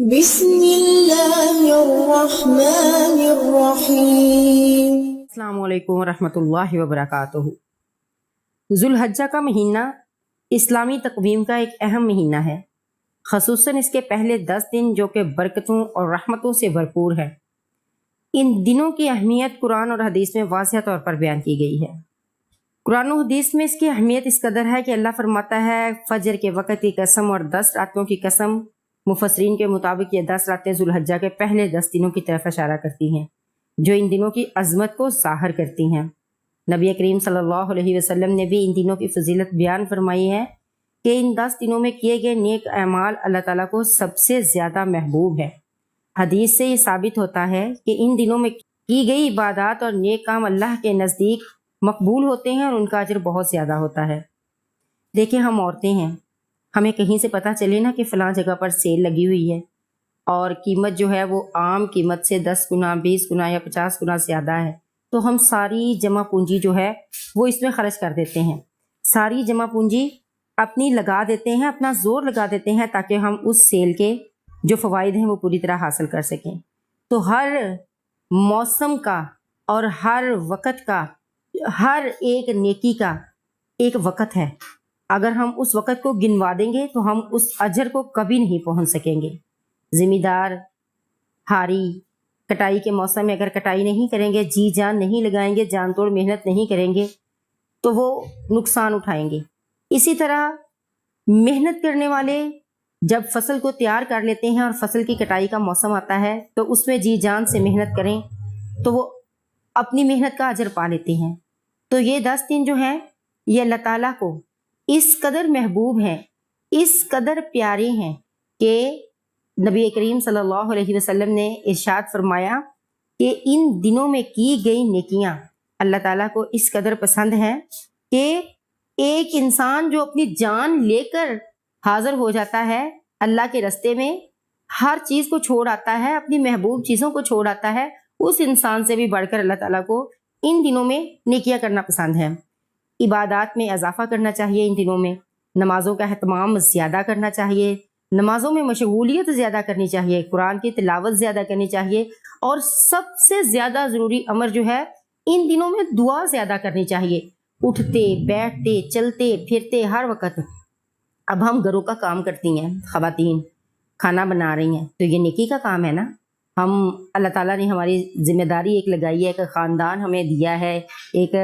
بسم اللہ الرحمن الرحیم۔ السلام علیکم ورحمۃ اللہ وبرکاتہ۔ ذوالحجہ کا مہینہ اسلامی تقویم کا ایک اہم مہینہ ہے، خصوصاً اس کے پہلے 10 دن جو کہ برکتوں اور رحمتوں سے بھرپور ہے۔ ان دنوں کی اہمیت قرآن اور حدیث میں واضح طور پر بیان کی گئی ہے۔ قرآن و حدیث میں اس کی اہمیت اس قدر ہے کہ اللہ فرماتا ہے فجر کے وقت کی قسم اور 10 راتوں کی قسم۔ مفسرین کے مطابق یہ 10 راتیں ذوالحجہ کے پہلے 10 دنوں کی طرف اشارہ کرتی ہیں جو ان دنوں کی عظمت کو ظاہر کرتی ہیں۔ نبی کریم صلی اللہ علیہ وسلم نے بھی ان دنوں کی فضیلت بیان فرمائی ہے کہ ان 10 دنوں میں کیے گئے نیک اعمال اللہ تعالیٰ کو سب سے زیادہ محبوب ہے۔ حدیث سے یہ ثابت ہوتا ہے کہ ان دنوں میں کی گئی عبادات اور نیک کام اللہ کے نزدیک مقبول ہوتے ہیں اور ان کا اجر بہت زیادہ ہوتا ہے۔ دیکھیں، ہم عورتیں ہیں، ہمیں کہیں سے پتہ چلے نا کہ فلاں جگہ پر سیل لگی ہوئی ہے اور قیمت جو ہے وہ عام قیمت سے 10 گنا 20 گنا یا 50 گنا زیادہ ہے، تو ہم ساری جمع پونجی جو ہے وہ اس میں خرچ کر دیتے ہیں، ساری جمع پونجی اپنی لگا دیتے ہیں، اپنا زور لگا دیتے ہیں تاکہ ہم اس سیل کے جو فوائد ہیں وہ پوری طرح حاصل کر سکیں۔ تو ہر موسم کا اور ہر وقت کا، ہر ایک نیکی کا ایک وقت ہے۔ اگر ہم اس وقت کو گنوا دیں گے تو ہم اس اجر کو کبھی نہیں پہنچ سکیں گے۔ ذمہ دار ہاری کٹائی کے موسم میں اگر کٹائی نہیں کریں گے، جی جان نہیں لگائیں گے، جان توڑ محنت نہیں کریں گے تو وہ نقصان اٹھائیں گے۔ اسی طرح محنت کرنے والے جب فصل کو تیار کر لیتے ہیں اور فصل کی کٹائی کا موسم آتا ہے تو اس میں جی جان سے محنت کریں تو وہ اپنی محنت کا اجر پا لیتے ہیں۔ تو یہ 10 دن جو ہیں یہ اللہ تعالیٰ کو اس قدر محبوب ہیں، اس قدر پیارے ہیں کہ نبی کریم صلی اللہ علیہ وسلم نے ارشاد فرمایا کہ ان دنوں میں کی گئی نیکیاں اللہ تعالیٰ کو اس قدر پسند ہیں کہ ایک انسان جو اپنی جان لے کر حاضر ہو جاتا ہے اللہ کے رستے میں، ہر چیز کو چھوڑ آتا ہے، اپنی محبوب چیزوں کو چھوڑ آتا ہے، اس انسان سے بھی بڑھ کر اللہ تعالیٰ کو ان دنوں میں نیکیاں کرنا پسند ہے۔ عبادات میں اضافہ کرنا چاہیے، ان دنوں میں نمازوں کا اہتمام زیادہ کرنا چاہیے، نمازوں میں مشغولیت زیادہ کرنی چاہیے، قرآن کی تلاوت زیادہ کرنی چاہیے، اور سب سے زیادہ ضروری امر جو ہے ان دنوں میں دعا زیادہ کرنی چاہیے، اٹھتے بیٹھتے چلتے پھرتے ہر وقت۔ اب ہم گھروں کا کام کرتی ہیں، خواتین کھانا بنا رہی ہیں تو یہ نیکی کا کام ہے نا۔ ہم اللہ تعالیٰ نے ہماری ذمہ داری ایک لگائی ہے، ایک خاندان ہمیں دیا ہے، ایک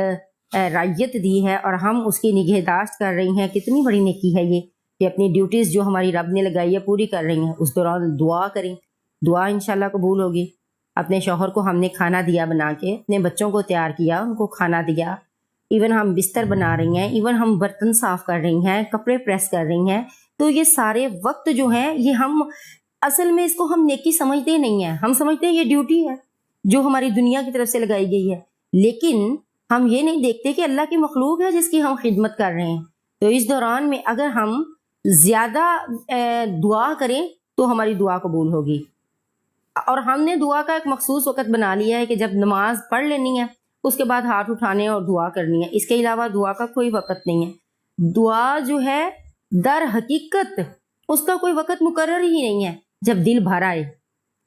رعیت دی ہے اور ہم اس کی نگہداشت کر رہی ہیں۔ کتنی بڑی نیکی ہے یہ کہ اپنی ڈیوٹیز جو ہماری رب نے لگائی ہے پوری کر رہی ہیں۔ اس دوران دعا کریں، دعا انشاءاللہ قبول ہوگی۔ اپنے شوہر کو ہم نے کھانا دیا بنا کے، اپنے بچوں کو تیار کیا، ان کو کھانا دیا، ایون ہم بستر بنا رہی ہیں، ایون ہم برتن صاف کر رہی ہیں، کپڑے پریس کر رہی ہیں، تو یہ سارے وقت جو ہیں یہ ہم اصل میں اس کو ہم نیکی سمجھتے نہیں ہیں، ہم سمجھتے ہیں یہ ڈیوٹی ہے جو ہماری دنیا کی طرف سے لگائی گئی ہے، لیکن ہم یہ نہیں دیکھتے کہ اللہ کی مخلوق ہے جس کی ہم خدمت کر رہے ہیں۔ تو اس دوران میں اگر ہم زیادہ دعا کریں تو ہماری دعا قبول ہوگی۔ اور ہم نے دعا کا ایک مخصوص وقت بنا لیا ہے کہ جب نماز پڑھ لینی ہے اس کے بعد ہاتھ اٹھانے اور دعا کرنی ہے، اس کے علاوہ دعا کا کوئی وقت نہیں ہے۔ دعا جو ہے در حقیقت اس کا کوئی وقت مقرر ہی نہیں ہے۔ جب دل بھر آئے،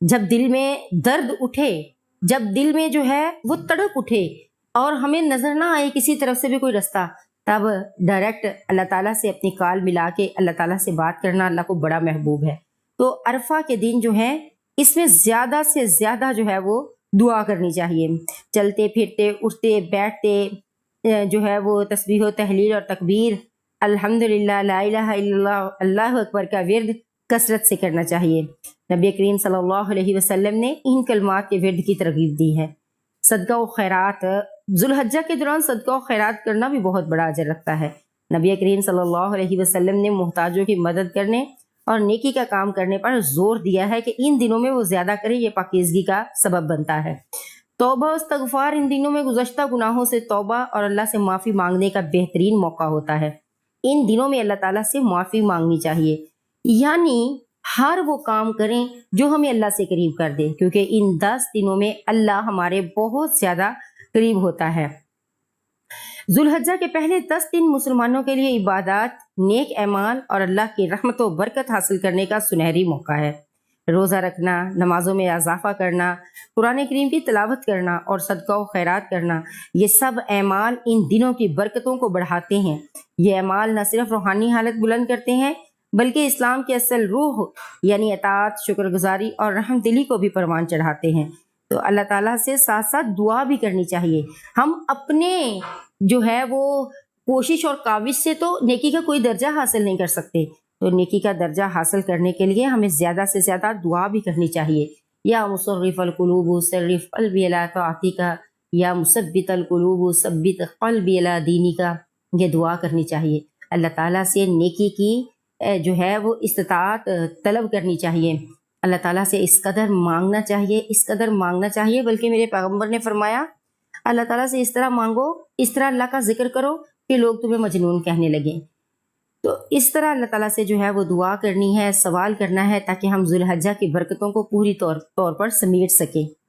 جب دل میں درد اٹھے، جب دل میں جو ہے وہ تڑپ اٹھے اور ہمیں نظر نہ آئے کسی طرف سے بھی کوئی رستہ، تب ڈائریکٹ اللہ تعالیٰ سے اپنی کال ملا کے اللہ تعالیٰ سے بات کرنا اللہ کو بڑا محبوب ہے۔ تو عرفہ کے دن جو ہے اس میں زیادہ سے زیادہ جو ہے وہ دعا کرنی چاہیے۔ چلتے پھرتے اٹھتے بیٹھتے جو ہے وہ تسبیح و تحلیل اور تکبیر، الحمدللہ، لا الہ الا اللہ، اللہ اکبر کا ورد کثرت سے کرنا چاہیے۔ نبی کریم صلی اللہ علیہ وسلم نے ان کلمات کے ورد کی ترغیب دی ہے۔ صدقہ و خیرات، ذوالحجہ کے دوران صدقہ و خیرات کرنا بھی بہت بڑا اجر رکھتا ہے۔ نبی کریم صلی اللہ علیہ وسلم نے محتاجوں کی مدد کرنے اور نیکی کا کام کرنے پر زور دیا ہے کہ ان دنوں میں وہ زیادہ کرے، یہ پاکیزگی کا سبب بنتا ہے۔ توبہ و استغفار، ان دنوں میں گزشتہ گناہوں سے توبہ اور اللہ سے معافی مانگنے کا بہترین موقع ہوتا ہے۔ ان دنوں میں اللہ تعالیٰ سے معافی مانگنی چاہیے، یعنی ہر وہ کام کریں جو ہمیں اللہ سے قریب کر دے، کیونکہ ان 10 دنوں میں اللہ ہمارے بہت زیادہ قریب ہوتا ہے۔ ذوالحجہ کے پہلے 10 دن مسلمانوں کے لیے عبادات، نیک اعمال اور اللہ کی رحمت و برکت حاصل کرنے کا سنہری موقع ہے۔ روزہ رکھنا، نمازوں میں اضافہ کرنا، قرآن کریم کی تلاوت کرنا اور صدقہ و خیرات کرنا، یہ سب اعمال ان دنوں کی برکتوں کو بڑھاتے ہیں۔ یہ اعمال نہ صرف روحانی حالت بلند کرتے ہیں بلکہ اسلام کی اصل روح یعنی اطاعت، شکر گزاری اور رحم دلی کو بھی پروان چڑھاتے ہیں۔ تو اللہ تعالیٰ سے ساتھ ساتھ دعا بھی کرنی چاہیے۔ ہم اپنے جو ہے وہ کوشش اور کاوش سے تو نیکی کا کوئی درجہ حاصل نہیں کر سکتے، تو نیکی کا درجہ حاصل کرنے کے لیے ہمیں زیادہ سے زیادہ دعا بھی کرنی چاہیے۔ یا مصرف القلوب صرف قلبی الی طاعتک، یا مثبت القلوب ثبت قلبی الی دینک، یہ دعا کرنی چاہیے۔ اللہ تعالیٰ سے نیکی کی جو ہے وہ استطاعت طلب کرنی چاہیے، اللہ تعالیٰ سے اس قدر مانگنا چاہیے بلکہ میرے پیغمبر نے فرمایا اللہ تعالیٰ سے اس طرح مانگو، اس طرح اللہ کا ذکر کرو کہ لوگ تمہیں مجنون کہنے لگیں۔ تو اس طرح اللہ تعالیٰ سے جو ہے وہ دعا کرنی ہے، سوال کرنا ہے، تاکہ ہم ذوالحجہ کی برکتوں کو پوری طور پر سمیٹ سکیں۔